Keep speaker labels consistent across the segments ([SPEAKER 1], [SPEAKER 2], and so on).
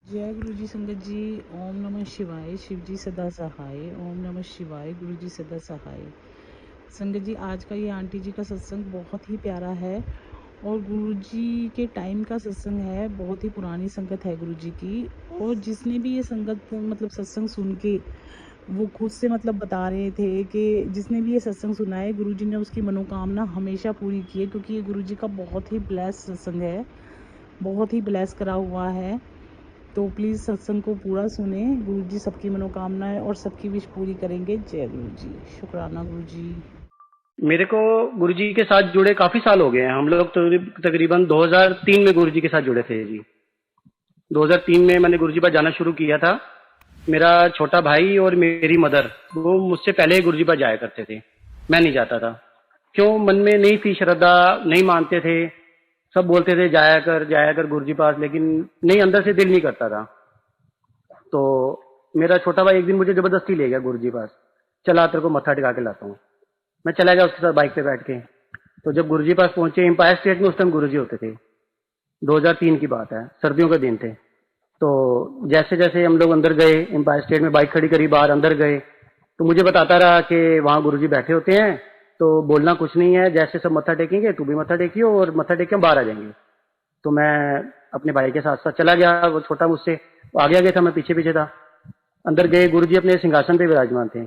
[SPEAKER 1] जय गुरु जी संगत जी। ओम नमः शिवाय। शिव जी सदा सहाय। ओम नमः शिवाय। गुरु जी सदा सहाय। संगत जी, आज का ये आंटी जी का सत्संग बहुत ही प्यारा है और गुरु जी के टाइम का सत्संग है। बहुत ही पुरानी संगत है गुरु जी की। और जिसने भी ये संगत मतलब सत्संग सुन के वो खुद से मतलब बता रहे थे कि जिसने भी ये सत्संग सुना है गुरु जी ने उसकी मनोकामना हमेशा पूरी की है, क्योंकि ये गुरु जी का बहुत ही ब्लेस सत्संग है, बहुत ही ब्लेस करा हुआ है। तो प्लीज़ सत्संग को पूरा सुने। गुरु जी सबकी मनोकामनाएं और सबकी विश पूरी करेंगे। जय गुरु जी। शुक्राना गुरु जी।
[SPEAKER 2] मेरे को गुरुजी के साथ जुड़े काफी साल हो गए हैं। हम लोग तो तकरीबन 2003 में गुरुजी के साथ जुड़े थे जी। 2003 में मैंने गुरुजी पर जाना शुरू किया था। मेरा छोटा भाई और मेरी मदर वो मुझसे पहले ही गुरुजी पर जाया करते थे, मैं नहीं जाता था। क्यों, मन में नहीं थी श्रद्धा, नहीं मानते थे। सब बोलते थे जाया कर गुरुजी पास, लेकिन नहीं, अंदर से दिल नहीं करता था। तो मेरा छोटा भाई एक दिन मुझे जबरदस्ती ले गया गुरुजी पास, चला तेरे को मत्था टिका के लाता हूँ। मैं चला गया उसके साथ बाइक पे बैठ के। तो जब गुरुजी पास पहुंचे, एम्पायर स्टेट में उस टाइम गुरुजी होते थे, 2003 की बात है, सर्दियों के दिन थे। तो जैसे जैसे हम लोग अंदर गए, एम्पायर स्टेट में बाइक खड़ी करी, बाहर अंदर गए, तो मुझे बताता रहा कि वहां गुरुजी बैठे होते हैं, तो बोलना कुछ नहीं है, जैसे सब मत्था टेकेंगे तू भी मत्था टेकियो और मत्था टेक के हम बाहर आ जाएंगे। तो मैं अपने भाई के साथ साथ चला गया, वो छोटा मुझसे आगे आगे था, मैं पीछे पीछे था। अंदर गए, गुरुजी अपने सिंहासन पे विराजमान थे।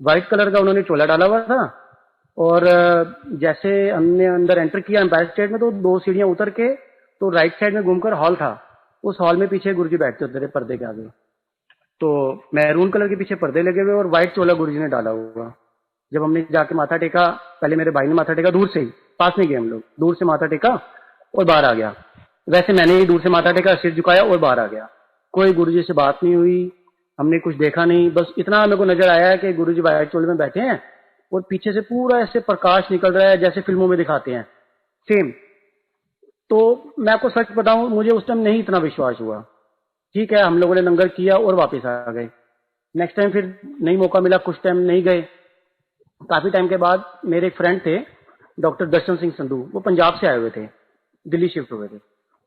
[SPEAKER 2] व्हाइट कलर का उन्होंने चोला डाला हुआ था। और जैसे हमने अंदर एंटर किया एम्पायर स्टेट में, तो 2 सीढ़ियां उतर के तो राइट साइड में घूमकर हॉल था। उस हॉल में पीछे गुरुजी बैठते होते थे पर्दे के आगे। तो मैरून कलर के पीछे पर्दे लगे हुए और व्हाइट चोला गुरुजी ने डाला हुआ। जब हमने जाके माथा टेका, पहले मेरे भाई ने माथा टेका दूर से ही, पास नहीं गए हम लोग, दूर से माथा टेका और बाहर आ गया। वैसे मैंने ही दूर से माथा टेका, सिर झुकाया और बाहर आ गया। कोई गुरुजी से बात नहीं हुई, हमने कुछ देखा नहीं। बस इतना मेरे को नजर आया कि गुरुजी व्हाइट चोले में बैठे हैं और पीछे से पूरा ऐसे प्रकाश निकल रहा है जैसे फिल्मों में दिखाते हैं, सेम। तो मैं आपको सच बताऊं, मुझे उस टाइम नहीं इतना विश्वास हुआ। ठीक है, हम लोगों ने लंगर किया और वापस आ गए। नेक्स्ट टाइम फिर नहीं मौका मिला, कुछ टाइम नहीं गए। काफी टाइम के बाद मेरे एक फ्रेंड थे, डॉक्टर दर्शन सिंह संधू, वो पंजाब से आए हुए थे, दिल्ली शिफ्ट हुए थे।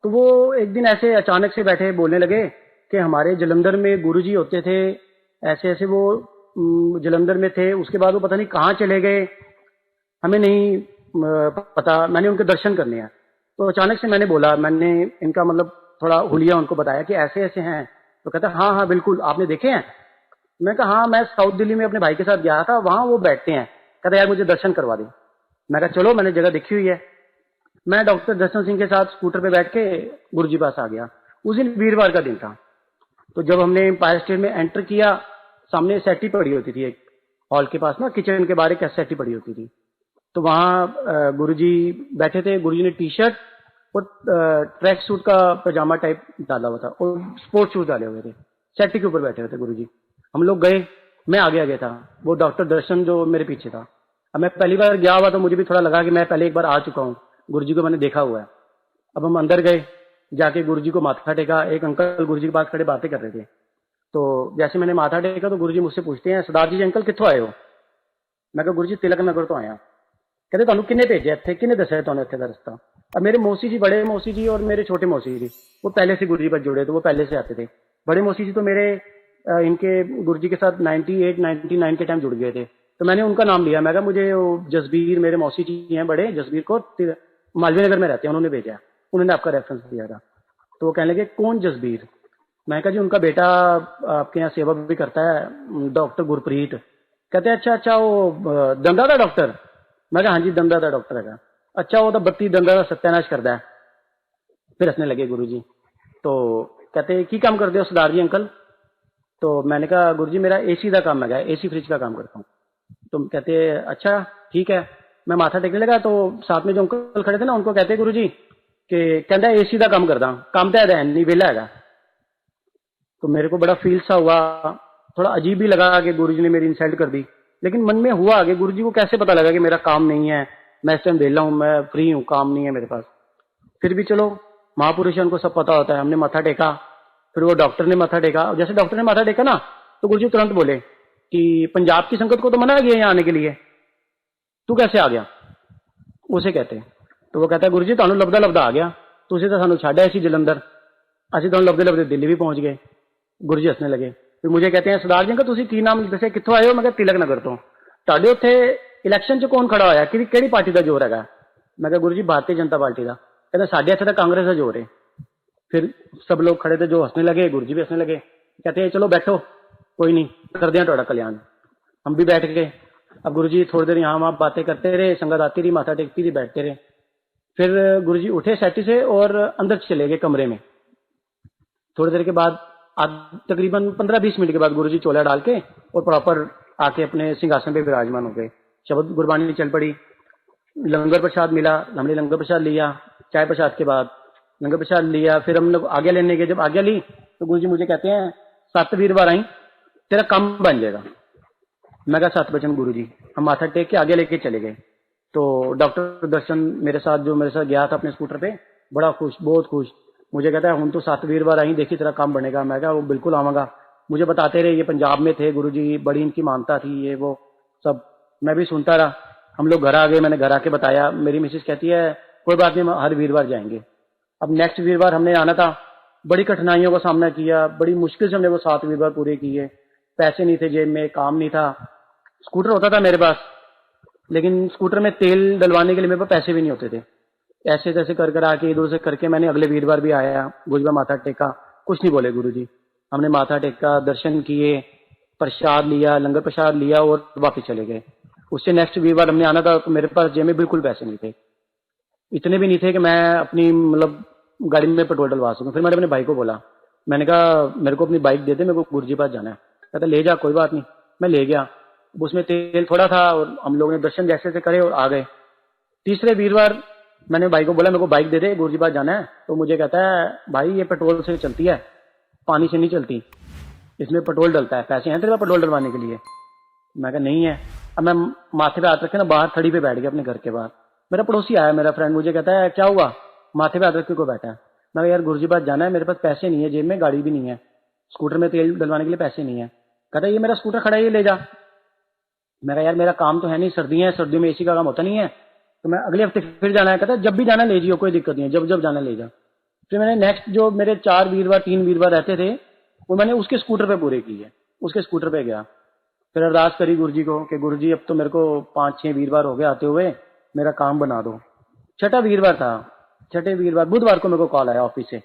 [SPEAKER 2] तो वो एक दिन ऐसे अचानक से बैठे बोलने लगे कि हमारे जलंधर में गुरुजी होते थे, ऐसे ऐसे वो जलंधर में थे, उसके बाद वो पता नहीं कहाँ चले गए, हमें नहीं पता, मैंने उनके दर्शन करने हैं। तो अचानक से मैंने बोला, मैंने इनका मतलब थोड़ा हुलिया उनको बताया कि ऐसे ऐसे हैं। तो कहता हाँ हाँ बिल्कुल, आपने देखे हैं? मैं कहा हाँ, मैं साउथ दिल्ली में अपने भाई के साथ गया था, वहां वो बैठते हैं। कहता यार मुझे दर्शन करवा दे। मैं कहा चलो, मैंने जगह देखी हुई है। मैं डॉक्टर दर्शन सिंह के साथ स्कूटर पे बैठ के गुरुजी पास आ गया। उस दिन वीरवार का दिन था। तो जब हमने एम्पायर स्टेट में एंटर किया, सामने सेटी पड़ी होती थी, एक हॉल के पास ना, किचन के बाहर एक सेटी पड़ी होती थी। तो वहां गुरुजी बैठे थे। गुरुजी ने टी शर्ट और ट्रैक सूट का पजामा टाइप डाला हुआ था और स्पोर्ट्स शूज डाले हुए थे। सेटी के ऊपर बैठे हुए थे गुरुजी। हम लोग गए, मैं आगे आगे था, वो डॉक्टर दर्शन जो मेरे पीछे था। अब मैं पहली बार गया हुआ तो मुझे भी थोड़ा लगा कि मैं पहले एक बार आ चुका हूँ, गुरुजी को मैंने देखा हुआ है। अब हम अंदर गए, जाके गुरुजी को माथा टेका। एक अंकल गुरुजी के पास खड़े बातें कर रहे थे। तो जैसे मैंने माथा टेका तो गुरुजी मुझसे पूछते हैं, सरदार जी अंकल कितों आए हो? मैं कहा गुरुजी तिलक नगर तो आया। कहते ਤੁਹਾਨੂੰ किन्ने भेजे इतने, किन्ने दसा ਤੁਹਾਨੂੰ ਇੱਥੇ ਦਾ रास्ता? अब मेरे मौसी जी, बड़े मौसी जी और मेरे छोटे मौसी जी, वो पहले से गुरुजी पर जुड़े थे, वो पहले से आते थे। बड़े मौसी जी तो मेरे इनके गुरुजी के साथ 98 99 के टाइम जुड़ गए थे। तो मैंने उनका नाम लिया। मैं कहा मुझे वो जसबीर, मेरे मौसी जी हैं बड़े, जसबीर को मालवीय नगर में रहते हैं, उन्होंने भेजा, उन्होंने आपका रेफरेंस दिया था। तो वो कहने लगे कौन जसबीर? मैं कहा जी उनका बेटा आपके यहाँ सेवा भी करता है, डॉक्टर गुरप्रीत। कहते हैं अच्छा अच्छा, वो दंदा का डॉक्टर? मैं कहा हाँ जी दंदा का डॉक्टर है। अच्छा, वो तो 32 दंदा का सत्यानाश करता है। फिर हंसने लगे गुरुजी। तो कहते की काम करते हो सरदार जी अंकल? तो मैंने कहा गुरुजी मेरा एसी का काम है, एसी फ्रिज का काम करता हूँ। तो कहते अच्छा ठीक है। मैं माथा टेकने लगा तो साथ में जो अंकल खड़े थे ना, उनको कहते गुरुजी कि कहता एसी का काम करता, काम तो है नहीं, वेला है। तो मेरे को बड़ा फील सा हुआ, थोड़ा अजीब भी लगा कि गुरुजी ने मेरी इंसल्ट कर दी। लेकिन मन में हुआ कि गुरुजी को कैसे पता लगा कि मेरा काम नहीं है, मैं इस टाइम वेला हूं, मैं फ्री हूं, काम नहीं है मेरे पास। फिर भी चलो, महापुरुष उनको सब पता होता है। हमने माथा टेका, फिर वो डॉक्टर ने माथा टेका। जैसे डॉक्टर ने माथा टेका ना, तो गुरुजी तुरंत बोले कि पंजाब की संगत को तो मना किया यहाँ आने के लिए, तू कैसे आ गया? उसे कहते। तो वो कहता है गुरुजी ਤੁਹਾਨੂੰ ਲੱਭਦਾ ਲੱਭਦਾ आ गया, ਤੁਸੀਂ तो सानू ਛੱਡ आए सी जलंधर। ਅਸੀਂ दोनों लभदे लभदे दिल्ली भी पहुंच गए। गुरु जी हंसने लगे। फिर मुझे कहते हैं सरदार जी का ਤੁਸੀਂ ਕੀ ਨਾਮ ਦੱਸਿਆ, ਕਿੱਥੋਂ ਆਏ ਹੋ? ਮੈਂ ਕਿਹਾ ਤਿਲਕ ਨਗਰ ਤੋਂ। ਤੁਹਾਡੇ ਉੱਥੇ ਇਲੈਕਸ਼ਨ 'ਚ ਕੌਣ ਖੜਾ ਹੋਇਆ, ਕਿਹੜੀ ਪਾਰਟੀ ਦਾ ਜ਼ੋਰ ਹੈਗਾ? मैं कहा गुरु जी भारतीय जनता पार्टी का। कहते साढ़े इतने तो कांग्रेस का जोर है। फिर सब लोग खड़े थे जो हंसने लगे, गुरु जी भी हंसने लगे। कहते हैं चलो बैठो, कोई नहीं, कर दिया थोड़ा कल्याण। हम भी बैठ गए। अब गुरु जी थोड़ी देर यहाँ वहाँ बातें करते रहे, संगत आती रही, माथा टेकती रही, बैठते रहे। फिर गुरु जी उठे सेटी से और अंदर चले गए कमरे में। थोड़ी देर के बाद तकरीबन 15-20 मिनट के बाद गुरु जी चोला डाल के और प्रॉपर आके अपने सिंहासन पे विराजमान हो गए। शब्द गुरबानी चल पड़ी। लंगर प्रसाद मिला, हमने लंगर प्रसाद लिया। चाय प्रसाद के बाद लंगर प्रसाद लिया। फिर हम लोग आज्ञा लेने गए। जब आज्ञा ली तो गुरु जी मुझे कहते हैं 7 वीरवार आई, तेरा काम बन जाएगा। मैं कहा 7 वचन गुरु जी। हम माथा टेक के आगे लेके चले गए। तो डॉक्टर दर्शन मेरे साथ गया था अपने स्कूटर पे, बड़ा खुश, बहुत खुश। मुझे कहता है हम तो 7 वीरवार आई, देखी तेरा काम बनेगा। मैं कहा वो बिल्कुल आवांगा। मुझे बताते रहे ये पंजाब में थे गुरु जी, बड़ी इनकी मानता थी, ये वो सब। मैं भी सुनता रहा। हम लोग घर आ गए, मैंने घर आके बताया। मेरी मिसेज कहती है कोई बात नहीं, हम हर वीरवार जाएंगे। अब नेक्स्ट वीरवार हमने आना था, बड़ी कठिनाइयों का सामना किया, बड़ी मुश्किल से हमने वो 7 वीरवार पूरे किए। पैसे नहीं थे जेब में, काम नहीं था। स्कूटर होता था मेरे पास, लेकिन स्कूटर में तेल डलवाने के लिए मेरे पास पैसे भी नहीं होते थे। ऐसे तैसे कर आके इधर से करके मैंने अगले वीरवार भी आया, गुरुजी माथा टेका। कुछ नहीं बोले गुरु जी। हमने माथा टेका, दर्शन किए, प्रसाद लिया, लंगर प्रसाद लिया और वापस चले गए। उससे नेक्स्ट वीरवार हमने आना था तो मेरे पास जेब में बिल्कुल पैसे नहीं थे। इतने भी नहीं थे कि मैं अपनी मतलब गाड़ी में पेट्रोल डलवा सकूं। फिर मैंने अपने भाई को बोला, मैंने कहा मेरे को अपनी बाइक दे दे, मेरे को गुरु जी पास जाना है। कहता ले जा, कोई बात नहीं। मैं ले गया। उसमें तेल थोड़ा था और हम लोगों ने दर्शन जैसे से करे और आ गए। तीसरे वीरवार मैंने भाई को बोला मेरे को बाइक दे दे, गुरु जी पास जाना है। तो मुझे कहता है भाई ये पेट्रोल से चलती है, पानी से नहीं चलती, इसमें पेट्रोल डलता है, पैसे हैं तेरे पास पेट्रोल डलवाने के लिए? मैं कहा नहीं है। अब मैं माथे पे हाथ रखे ना बाहर थड़ी पे बैठ गया अपने घर के बाहर। मेरा पड़ोसी आया, मेरा फ्रेंड, मुझे कहता है क्या हुआ, माथे पे हाथ रख के को बैठा है? मैं यार गुरु जी पास जाना है, मेरे पास पैसे नहीं है, जेब में गाड़ी भी नहीं है, स्कूटर में तेल डलवाने के लिए पैसे नहीं है। कहता ये मेरा स्कूटर खड़ा है, ये ले जा। मैं कहा यार मेरा काम तो है नहीं, सर्दियां हैं, सर्दियों में एसी का काम होता नहीं है, तो मैं अगले हफ्ते फिर जाना है। कहता जब भी जाना ले जियो, कोई दिक्कत नहीं है, जब जब जाना ले जा। फिर मैंने नेक्स्ट जो मेरे 4 वीरवार 3 वीरवार रहते थे वो मैंने उसके स्कूटर पे पूरे किए। उसके स्कूटर पे गया, फिर अरदास करी गुरु जी को कि गुरु जी अब तो मेरे को 5-6 वीरवार हो गए आते हुए, मेरा काम बना दो। छठा वीरवार था, छठे वीरवार बुधवार को मेरे को कॉल आया ऑफिस से,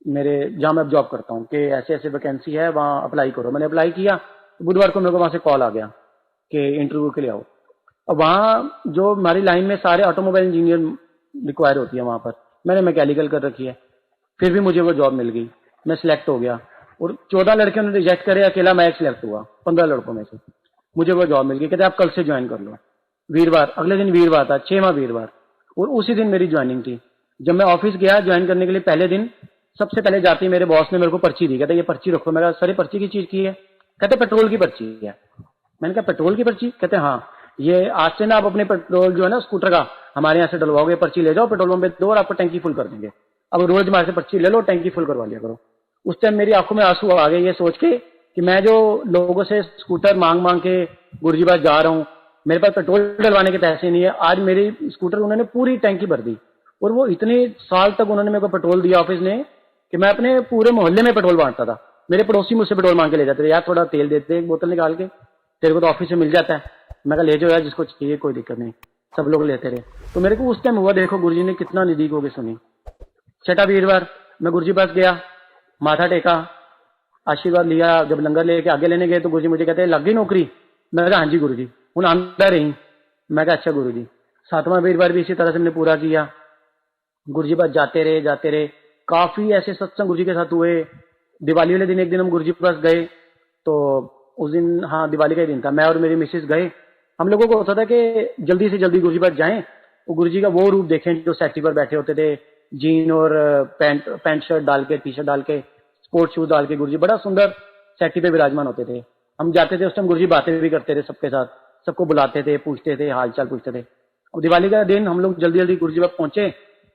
[SPEAKER 2] मेरे जहां मैं जॉब करता हूँ, कि ऐसे ऐसे वैकेंसी है वहां अप्लाई करो। मैंने अप्लाई किया, बुधवार को मेरे को वहां से कॉल आ गया कि इंटरव्यू के लिए आओ। और वहां जो हमारी लाइन में सारे ऑटोमोबाइल इंजीनियर रिक्वायर होती है, वहां पर मैंने मैकेनिकल कर रखी है। फिर भी मुझे वो जॉब मिल गई, मैं सिलेक्ट हो गया। और 14 लड़के उन्होंने रिजेक्ट करे, अकेला मैं एक सिलेक्ट हुआ 15 लड़कों में से। मुझे वो जॉब मिल गई, कहते आप कल से ज्वाइन कर लो। वीरवार, अगले दिन वीरवार था, 6वां वीरवार, और उसी दिन मेरी ज्वाइनिंग थी। जब मैं ऑफिस गया ज्वाइन करने के लिए पहले दिन, सबसे पहले जाते ही मेरे बॉस ने मेरे को पर्ची दी। कहते ये पर्ची रखो। मैं कहा सर ये पर्ची की चीज की है? कहते पेट्रोल की पर्ची है। मैंने कहा पेट्रोल की पर्ची? कहते हाँ, ये आज से ना आप अपने पेट्रोल जो है ना स्कूटर का हमारे यहाँ से डलवाओगे, पर्ची ले जाओ पेट्रोल पंप पे दो और आपको टैंकी फुल कर देंगे। अब रोज हमारे से पर्ची ले लो, टैंकी फुल करवा लिया करो। उस टाइम मेरी आंखों में आंसू आ गए ये सोच के कि मैं जो लोगों से स्कूटर मांग मांग के गुरुजी पास जा रहा हूँ, मेरे पास पेट्रोल डलवाने के पैसे नहीं है। आज मेरी स्कूटर उन्होंने पूरी टैंकी भर दी, और वो इतने साल तक उन्होंने मेरे को पेट्रोल दिया ऑफिस ने कि मैं अपने पूरे मोहल्ले में पेट्रोल बांटता था। मेरे पड़ोसी मुझसे पेट्रोल मांग के ले जाते थे, यार थोड़ा तेल देते एक बोतल निकाल के, तेरे को तो ऑफिस से मिल जाता है। मैं कहा ले जाओ यार जिसको चाहिए, कोई दिक्कत नहीं। सब लोग लेते रहे। तो मेरे को उस टाइम हुआ, देखो गुरुजी ने कितना नजदीक होकर सुनी। छठा वीरवार मैं गुरुजी पास गया, माथा टेका, आशीर्वाद लिया। जब लंगर लेके आगे लेने गए तो गुरुजी मुझे कहते हैं लग गई नौकरी? मैं कहा हाँ जी गुरुजी, हूं आंदा रही। मैं कहा अच्छा गुरुजी। 7वां वीरवार भी इसी तरह से हमने पूरा किया। गुरुजी पास जाते रहे। काफी ऐसे सत्संग गुरुजी के साथ हुए। दिवाली वाले दिन एक दिन हम गुरुजी के पास गए, तो उस दिन, हाँ दिवाली का ही दिन था, मैं और मेरी मिसेज गए। हम लोगों को होता था कि जल्दी से जल्दी गुरुजी पास जाएं, वो गुरुजी का वो रूप देखें जो सेटी पर बैठे होते थे, जीन और पैंट शर्ट डाल के, टी शर्ट डाल के, स्पोर्ट्स शूज डाल के गुरुजी बड़ा सुंदर सेटी पे विराजमान होते थे। हम जाते थे उस टाइम गुरुजी बातें भी करते थे सबके साथ, सबको बुलाते थे, पूछते थे, हाल चाल पूछते थे। और दिवाली का दिन हम लोग जल्दी जल्दी गुरुजी पास पहुंचे।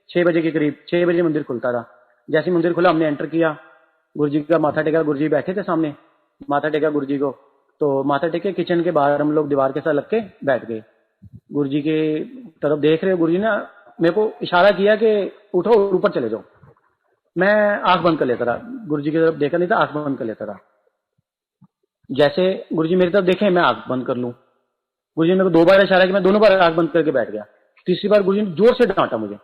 [SPEAKER 2] 6 बजे के करीब, 6 बजे मंदिर खुलता था। जैसे मंदिर खुला हमने एंटर किया, गुरुजी का माथा टेका। गुरुजी बैठे थे सामने, माथा टेका गुरुजी को। तो माथा टेके किचन के बाहर हम लोग दीवार के साथ लग के बैठ गए। गुरुजी के तरफ देख रहे, गुरुजी ने मेरे को इशारा किया कि उठो ऊपर चले जाओ। मैं आंख बंद कर लेता था, गुरुजी की तरफ देखा नहीं था, आंख बंद कर लेता था। जैसे गुरुजी मेरी तरफ देखे, मैं आंख बंद कर लूं। गुरुजी ने मेरे को 2 बार इशारा किया, मैं दोनों बार आंख बंद करके बैठ गया। तीसरी बार गुरुजी ने जोर से डांटा मुझे,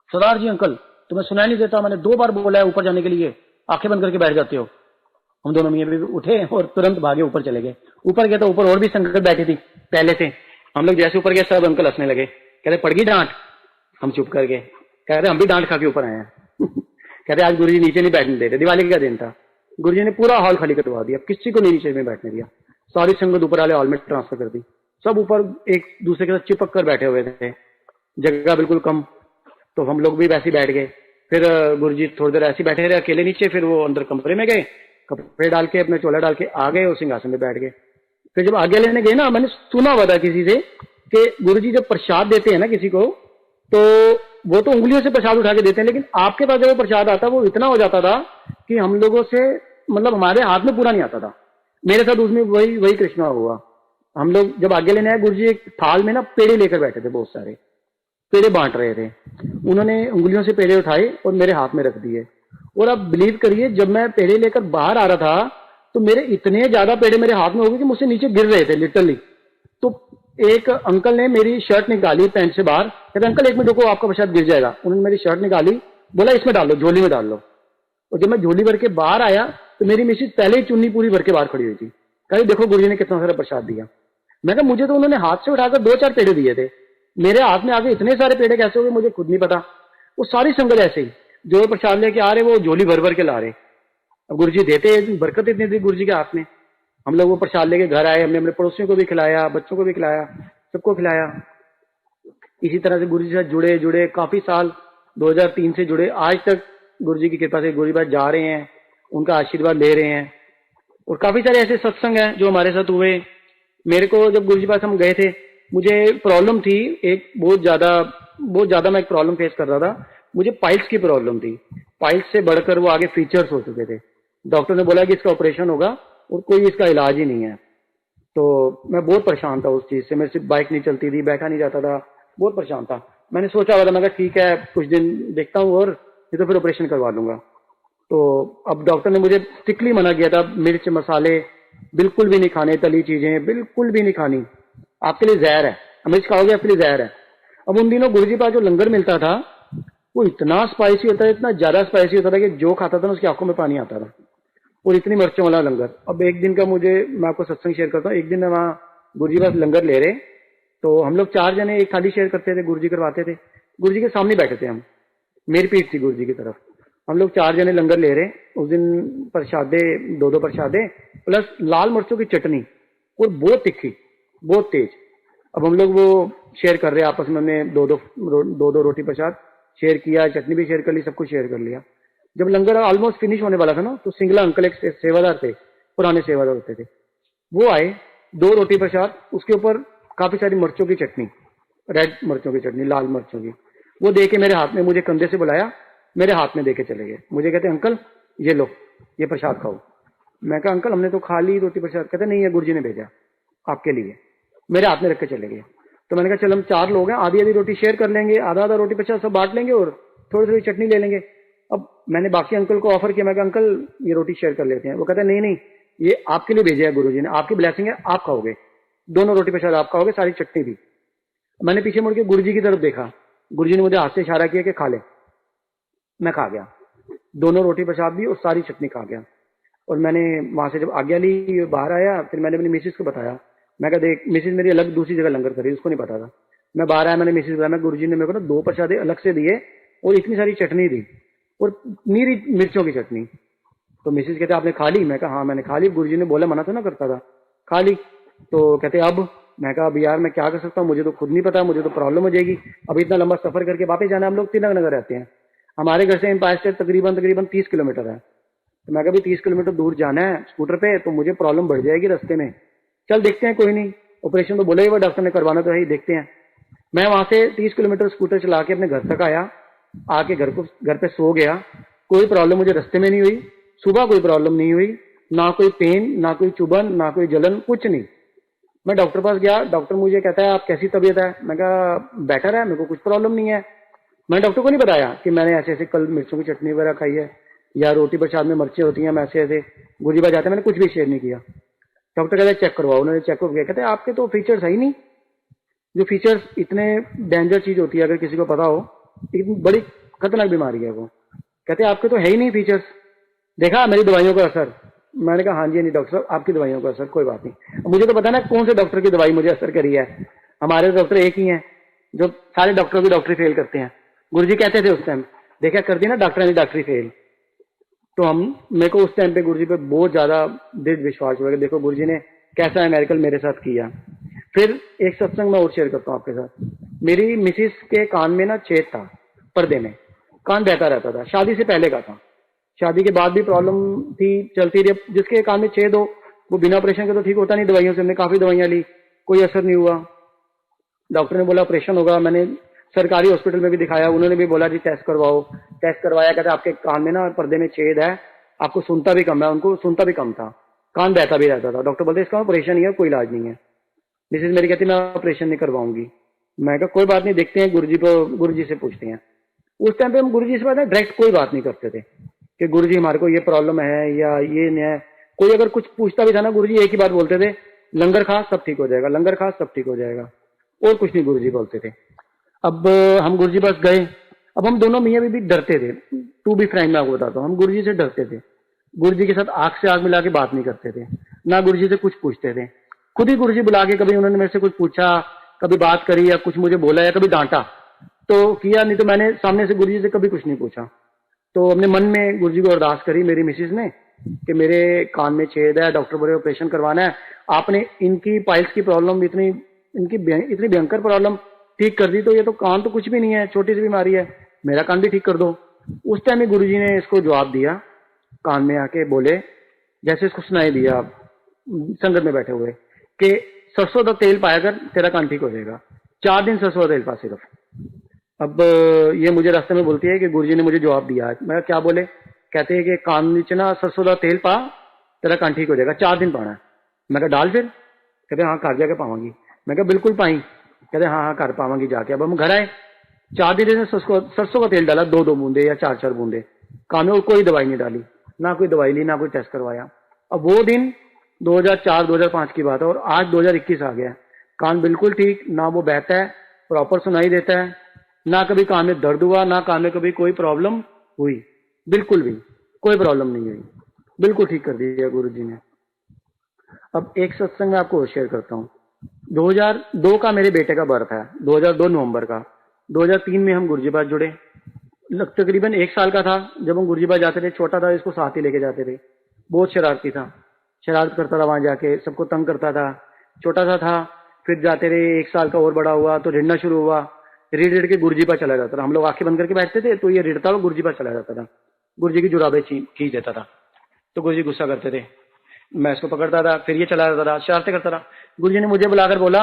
[SPEAKER 2] सरदार जी अंकल तुम्हें सुनाई नहीं देता, मैंने 2 बार बोला है ऊपर जाने के लिए, आंखें बंद करके बैठ जाते हो। हम दोनों मियां बीवी उठे और तुरंत भागे ऊपर चले गए। ऊपर गए तो ऊपर और भी संगत बैठी थी पहले से। हम लोग जैसे ऊपर गए सब अंकल हंसने लगे, कहते पड़ गई डांट। हम चुप कर गए, कह रहे हम भी डांट खा के ऊपर आए हैं। कहते आज गुरुजी नीचे नहीं बैठने दे रहे, दिवाली का दिन था। गुरुजी ने पूरा हॉल खाली करवा दिया, किसी को नहीं नीचे में बैठने दिया। सारी संगत ऊपर वाले हॉल में ट्रांसफर कर दी। सब ऊपर एक दूसरे के साथ चिपक कर बैठे हुए थे, जगह बिल्कुल कम। तो हम लोग भी वैसे ही बैठ गए। फिर गुरुजी थोड़ी देर ऐसे बैठे रहे अकेले नीचे, फिर वो अंदर कमरे में गए, कपड़े डाल के अपने चोला डाल के आ गए और सिंहासन में बैठ गए। फिर जब आगे लेने गए ना, मैंने सुना हुआ था किसी से कि गुरुजी जब प्रसाद देते हैं ना किसी को, तो वो तो उंगलियों से प्रसाद उठा के देते हैं, लेकिन आपके पास जब वो प्रसाद आता वो इतना हो जाता था कि हम लोगों से मतलब हमारे हाथ में पूरा नहीं आता था। मेरे साथ उसमें वही कृष्णा हुआ। हम लोग जब आगे लेने आए, गुरुजी एक थाल में ना पेड़े लेकर बैठे थे, बहुत सारे पेड़े बांट रहे थे। उन्होंने उंगलियों से पेड़े उठाए और मेरे हाथ में रख दिए। और आप बिलीव करिए, जब मैं पेड़े लेकर बाहर आ रहा था तो मेरे इतने ज्यादा पेड़े मेरे हाथ में हो गए कि मुझसे नीचे गिर रहे थे लिटरली। तो एक अंकल ने मेरी शर्ट निकाली पैंट से बाहर, कहते अंकल 1 मिनट रुको आपका प्रसाद गिर जाएगा। उन्होंने मेरी शर्ट निकाली, बोला इसमें डाल लो, झोली में डाल लो। और जब मैं झोली भर के बाहर आया तो मेरी मिसेज पहले ही चुन्नी पूरी भर के बाहर खड़ी हुई थी। कही देखो गुरुजी ने कितना सारा प्रसाद दिया। मैं कहा मुझे तो उन्होंने हाथ से उठाकर 2-4 पेड़े दिए थे, मेरे हाथ में आगे इतने सारे पेड़े कैसे हो गए मुझे खुद नहीं पता। वो सारी संगत ऐसे ही जो प्रसाद लेके आ रहे वो झोली भर भर के ला रहे। अब गुरुजी देते, बरकत इतनी थी गुरुजी के हाथ में। हम लोग वो प्रसाद लेके घर आए, हमने अपने पड़ोसियों को भी खिलाया, बच्चों को भी खिलाया, सबको खिलाया। इसी तरह से गुरुजी से जुड़े काफी साल, 2003 से जुड़े आज तक। गुरुजी की कृपा से गुरुजी पास जा रहे हैं, उनका आशीर्वाद ले रहे हैं। और काफी सारे ऐसे सत्संग हैं जो हमारे साथ हुए। मेरे को जब गुरुजी पास हम गए थे, मुझे प्रॉब्लम थी एक बहुत ज्यादा मैं एक प्रॉब्लम फेस कर रहा था। मुझे पाइल्स की प्रॉब्लम थी, पाइल्स से बढ़कर वो आगे फीचर्स हो चुके थे। डॉक्टर ने बोला कि इसका ऑपरेशन होगा और कोई इसका इलाज ही नहीं है। तो मैं बहुत परेशान था उस चीज से, मेरे से बाइक नहीं चलती थी, बैठा नहीं जाता था, बहुत परेशान था। मैंने सोचा हुआ था, मैं कहा ठीक है कुछ दिन देखता हूँ और नहीं तो फिर ऑपरेशन करवा लूंगा। तो अब डॉक्टर ने मुझे स्ट्रिक्टली मना किया था, मिर्च मसाले बिल्कुल भी नहीं खाने, तली चीजें बिल्कुल भी नहीं खानी, आपके लिए जहर है, मिर्च खाओगे आपके लिए जहर है। अब उन दिनों गुरुजी पास जो लंगर मिलता था वो इतना स्पाइसी होता था, इतना ज्यादा स्पाइसी होता था कि जो खाता था ना उसकी आंखों में पानी आता था, और इतनी मिर्चों वाला लंगर। अब एक दिन का मैं आपको सत्संग शेयर करता हूँ। एक दिन मैं वहाँ गुरुजी पास लंगर ले रहे, तो हम लोग 4 जने एक थाली शेयर करते थे, गुरुजी करवाते थे। गुरुजी के सामने बैठे थे हम, मेरी पीठ थी गुरुजी की तरफ। हम लोग 4 जने लंगर ले रहे। उस दिन प्रसादे 2-2 प्रसादे प्लस लाल मिर्चों की चटनी और बहुत तीखी, बहुत तेज। अब हम लोग वो शेयर कर रहे आपस में, हमने 2-2 रोटी प्रसाद शेयर किया, चटनी भी शेयर कर ली, सब कुछ शेयर कर लिया। जब लंगर ऑलमोस्ट फिनिश होने वाला था ना, तो सिंगला अंकल एक सेवादार थे, पुराने सेवादार होते थे, वो आए, 2 रोटी प्रसाद, उसके ऊपर काफी सारी मिर्चों की चटनी, रेड मिर्चों की चटनी, लाल मिर्चों की। वो दे के मेरे हाथ में, मुझे कंधे से बुलाया, मेरे हाथ में दे के चले गए। मुझे कहते अंकल ये लो, ये प्रसाद खाओ। मैं कहा अंकल हमने तो खा ली रोटी प्रसाद। कहते नहीं, ये गुरुजी ने भेजा आपके लिए, मेरे हाथ में रख के चले गए। तो मैंने कहा चल हम 4 लोग हैं, आधी रोटी शेयर कर लेंगे, आधा रोटी प्रसाद सब बांट लेंगे और थोड़ी थोड़ी चटनी ले लेंगे। अब मैंने बाकी अंकल को ऑफर किया, मैं कहा अंकल ये रोटी शेयर कर लेते हैं। वो कहते नहीं नहीं, ये आपके लिए भेजा है गुरुजी ने, आपकी ब्लेसिंग है, आप खाओगे, दोनों रोटी प्रसाद आप खाओगे, सारी चटनी भी। मैंने पीछे मुड़ के गुरुजी की तरफ देखा, गुरुजी ने मुझे हाथ से इशारा किया कि खा ले। मैं खा गया, दोनों रोटी प्रसाद भी और सारी चटनी खा गया। और मैंने वहां से जब आज्ञा ली, बाहर आया, फिर मैंने अपनी मिसेज को बताया। मैं कहा देख, मिसेज मेरी अलग दूसरी जगह लंगर करी, उसको नहीं पता था। मैं बाहर आया, मैंने मिसेज बताया, मैं गुरुजी ने मेरे को ना 2 प्रसादे अलग से दिए और इतनी सारी चटनी दी और नीरी मिर्चों की चटनी। तो मिसेज कहते आपने खा ली? मैं कहा हाँ मैंने खा ली, गुरुजी ने बोला मना तो ना करता था, खा ली। तो कहते अब? मैं कहा अब यार मैं क्या कर सकता हूँ, मुझे तो खुद नहीं पता, मुझे तो प्रॉब्लम हो जाएगी। अब इतना लंबा सफर करके वापस जाना, हम लोग तिलक नगर रहते हैं, हमारे घर से एम्पायर स्टेट तकरीबन 30 किलोमीटर है। तो मैं कहा 30 किलोमीटर दूर जाना है स्कूटर पे, तो मुझे प्रॉब्लम बढ़ जाएगी रास्ते में, चल देखते हैं, कोई नहीं, ऑपरेशन तो बोला ही वो डॉक्टर ने करवाना तो है ही, देखते हैं। मैं वहां से 30 किलोमीटर स्कूटर चला के अपने घर तक आया, आके घर पे सो गया। कोई प्रॉब्लम मुझे रास्ते में नहीं हुई, सुबह कोई प्रॉब्लम नहीं हुई, ना कोई पेन, ना कोई चुभन, ना कोई जलन, कुछ नहीं। मैं डॉक्टर पास गया, डॉक्टर मुझे कहता है आप कैसी तबीयत है? मैं कहा बेटर है, मेरे को कुछ प्रॉब्लम नहीं है। मैंने डॉक्टर को नहीं बताया कि मैंने ऐसे ऐसे कल मिर्चों की चटनी वगैरह खाई है या रोटी प्रसाद में मिर्चें होती हैं, मैं ऐसे ऐसे गुरुजी पास जाते हैं, मैंने कुछ भी शेयर नहीं किया। डॉक्टर कहते चेक करवाओ, उन्होंने चेकअप किया, कहते आपके तो फीचर्स है ही नहीं। जो फीचर्स इतने डेंजर चीज होती है, अगर किसी को पता हो, इतनी बड़ी खतरनाक बीमारी है वो। कहते आपके तो है ही नहीं फीचर्स, देखा मेरी दवाइयों का असर। मैंने कहा हाँ जी नहीं डॉक्टर साहब, आपकी दवाइयों का असर, कोई बात नहीं। मुझे तो पता ना कौन से डॉक्टर की दवाई मुझे असर करी है, हमारे डॉक्टर एक ही हैं, जो सारे डॉक्टरों की डॉक्टरी फेल करते हैं। गुरुजी कहते थे उस टाइम, देखा कर दी ना डॉक्टर ने डॉक्टरी फेल। तो हम, मेरे को उस टाइम पे गुरुजी पे बहुत ज्यादा दृढ़ विश्वास हुआ कि देखो गुरुजी ने कैसा मेडिकल मेरे साथ किया। फिर एक सत्संग मैं और शेयर करता हूँ आपके साथ। मेरी मिसिस के कान में ना छेद था, पर्दे में कान बहता रहता था, शादी से पहले का था। शादी के बाद भी प्रॉब्लम थी, चलती रही। जिसके कान में छेद हो वो बिना ऑपरेशन के तो ठीक होता नहीं। दवाइयों से हमने काफी दवाइयां ली, कोई असर नहीं हुआ। डॉक्टर ने बोला ऑपरेशन होगा, मैंने सरकारी हॉस्पिटल में भी दिखाया, उन्होंने भी बोला जी टेस्ट करवाओ। टेस्ट करवाया, कहते आपके कान में ना पर्दे में छेद है, आपको सुनता भी कम है। उनको सुनता भी कम था, कान बहता भी रहता था। डॉक्टर बोलते इसका ऑपरेशन ही है, कोई इलाज नहीं है। मिसेज मेरी कहती मैं ऑपरेशन नहीं करवाऊंगी। मैं कहा कोई बात नहीं, देखते हैं गुरुजी को, गुरुजी से पूछते हैं। उस टाइम पे हम गुरुजी से बात डायरेक्ट कोई बात नहीं करते थे कि गुरुजी हमारे को ये प्रॉब्लम है या ये नहीं है। कोई अगर कुछ पूछता भी था ना, गुरुजी एक ही बात बोलते थे, लंगर खा सब ठीक हो जाएगा, लंगर खा सब ठीक हो जाएगा, और कुछ नहीं गुरुजी बोलते थे। अब हम गुरुजी पास गए। अब हम दोनों मियाँ बीवी डरते थे, टू बी फ्रैंक मैं आपको बताता हूँ, हम गुरुजी से डरते थे। गुरुजी के साथ आंख से आंख मिला के बात नहीं करते थे, ना गुरुजी से कुछ पूछते थे। खुद ही गुरुजी बुला के कभी उन्होंने मेरे से कुछ पूछा, कभी बात करी या कुछ मुझे बोला या कभी डांटा तो किया, नहीं तो मैंने सामने से गुरुजी से कभी कुछ नहीं पूछा। तो अपने मन में गुरुजी को अरदास करी मेरी मिसिस ने कि मेरे कान में छेद है, डॉक्टर बोले ऑपरेशन करवाना है, आपने इनकी पाइल्स की प्रॉब्लम इतनी इतनी भयंकर प्रॉब्लम ठीक कर दी, तो ये तो कान तो कुछ भी नहीं है, छोटी सी बीमारी है, मेरा कान भी ठीक कर दो। उस टाइम में गुरुजी ने इसको जवाब दिया, कान में आके बोले, जैसे इसको सुनाई दिया संगत में बैठे हुए, कि सरसों का तेल पाया कर तेरा कान ठीक हो जाएगा। 4 दिन सरसों का तेल पा सिर्फ। अब ये मुझे रास्ते में बोलती है कि गुरुजी ने मुझे जवाब दिया है। मैं क्या बोले, कहते हैं कि कान नीचे ना सरसों का तेल पा तेरा कान ठीक हो जाएगा, 4 दिन पाना है। मैं कहा डाल फिर, कहते हाँ घर जाके पावांगी। मैं कहा बिल्कुल पाई, कहते हाँ हाँ घर पावांगी जाके। अब हम घर आए, 4 दिन ने सरसों का तेल डाला, 2-2 बूंदे या 4-4 बूंदे कान में, और कोई दवाई नहीं डाली, ना कोई दवाई ली, ना कोई टेस्ट करवाया। अब वो दिन 2004-2005 की बात है और आज 2021 आ गया, कान बिल्कुल ठीक, ना वो बहता है, प्रॉपर सुनाई देता है, ना कभी कान में दर्द हुआ, ना कान में कभी कोई प्रॉब्लम हुई, बिल्कुल भी कोई प्रॉब्लम नहीं हुई, बिल्कुल ठीक कर दिया गुरुजी ने। अब एक सत्संग मैं आपको शेयर करता हूँ। 2002 का मेरे बेटे का बर्थ है, 2002 नवंबर का। 2003 में हम गुरुजी पास जुड़े। तकरीबन 1 साल का था जब हम गुरुजी पास जाते थे, छोटा था, इसको साथ ही लेके जाते थे। बहुत शरारती था, शरारत करता था, वहां जाके सबको तंग करता था, छोटा सा था। फिर जाते रहे, 1 साल का और बड़ा हुआ तो रिड़ना शुरू हुआ, रिड़ रिड़ के गुरुजी पास चला जाता था। हम लोग आंखें बंद करके बैठते थे तो ये रिड़ता हुआ गुरुजी पास चला जाता था, गुरुजी की जुराबे खींच देता था। तो गुरुजी गुस्सा करते थे, मैं इसको पकड़ता था, फिर ये चला जाता था, शरारतें करता था। गुरुजी ने मुझे बुलाकर बोला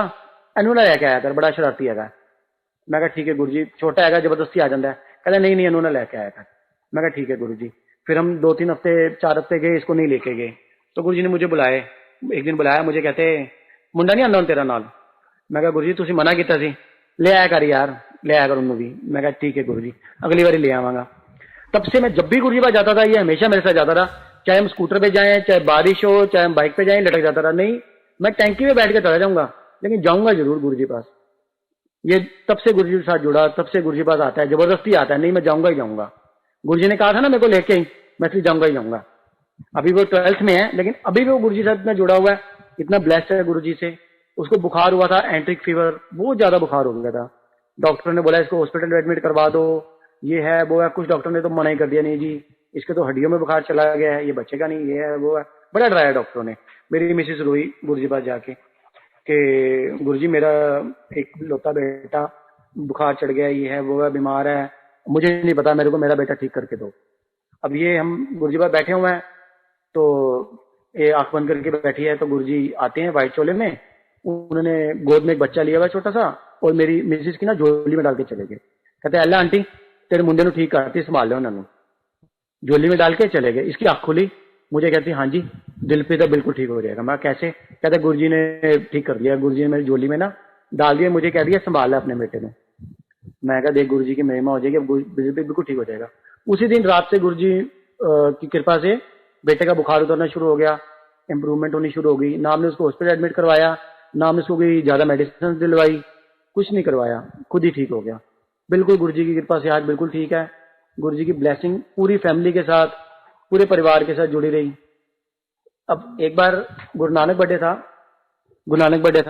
[SPEAKER 2] अनुला लेके आया कर, बड़ा शरारती है। मैं कहा ठीक है गुरुजी, छोटा है जबरदस्ती आ जाता है। कहता नहीं नहीं अनुला लेके आया कर। मैं कहा ठीक है गुरुजी। फिर हम 2-3 हफ्ते 4 हफ्ते गए, इसको नहीं लेके गए। तो गुरुजी ने मुझे बुलाए, एक दिन बुलाया मुझे, कहते मुंडा नहीं आंदा तेरा नाल। मैं कहा गुरुजी तुसी मना किया सी, ले आया कर यार, ले आया कर उन्होंने भी। मैं कहा ठीक है गुरुजी, अगली बारी ले आवांगा। तब से मैं जब भी गुरुजी पास जाता था, ये हमेशा मेरे साथ जाता था, चाहे हम स्कूटर पे जाएं, चाहे बारिश हो, चाहे हम बाइक पे जाएं, लटक जाता रहा। नहीं, मैं टैंकी में बैठ के चला जाऊंगा, लेकिन जाऊंगा जरूर गुरुजी पास। ये तब से गुरुजी के साथ जुड़ा, तब से गुरुजी पास आता है, जबरदस्ती आता है, नहीं मैं जाऊंगा ही जाऊंगा। गुरुजी ने कहा था ना मेरे को लेके ही, मैं इसलिए जाऊंगा ही जाऊंगा। अभी वो 12th में है, लेकिन अभी भी वो गुरुजी से इतना जुड़ा हुआ है, इतना ब्लेस्ड है गुरुजी से। उसको बुखार हुआ था, एंट्रिक फीवर, बहुत ज्यादा बुखार हो गया था। डॉक्टर ने बोला इसको हॉस्पिटल में एडमिट करवा दो, ये है वो है। कुछ डॉक्टर ने तो मना ही कर दिया, नहीं जी इसके तो हड्डियों में बुखार चला गया है, ये बचेगा नहीं, ये है वो है। बड़ा डराया डॉक्टरों ने। मेरी मिसेस रोई गुरुजी पास जाके कि गुरुजी मेरा एक लौता बेटा बुखार चढ़ गया, ये है वो है, बीमार है, मुझे नहीं पता, मेरे को मेरा बेटा ठीक करके दो। अब ये हम गुरुजी पास बैठे हुए हैं, तो ये आंख बंद करके बैठी है, तो गुरुजी आते हैं व्हाइट चोले में, उन्होंने गोद में एक बच्चा लिया हुआ छोटा सा, और मेरी मिसेस की ना झोली में डाल के चले गए। कहते अल्लाह आंटी तेरे मुंडे नु ठीक करती, संभाल लो उन्होंने। झोली में डाल के चले गए। इसकी आंख खुली, मुझे कहती हाँ जी दिल पे तो बिल्कुल ठीक हो जाएगा। मैं कैसे? कहते गुरुजी ने ठीक कर दिया, गुरुजी ने मेरी झोली में ना डाल दिया, मुझे कह दिया संभाल ले अपने बेटे ने। मैं कहा देख गुरु जी की महिमा हो जाएगी, अब बेटे बिल्कुल ठीक हो जाएगा। उसी दिन रात से गुरु जी की कृपा से बेटे का बुखार उतरना शुरू हो गया, इंप्रूवमेंट होनी शुरू हो गई। ना हमने उसको हॉस्पिटल एडमिट करवाया, ना हमने उसको कोई ज्यादा मेडिसिन दिलवाई, कुछ नहीं करवाया, खुद ही ठीक हो गया। बिल्कुल गुरु जी की कृपा से आज बिल्कुल ठीक है। गुरु जी की ब्लेसिंग पूरी फैमिली के साथ, पूरे परिवार के साथ जुड़ी रही। अब एक बार गुरु नानक बर्थडे था, गुरु नानक बर्थडे था।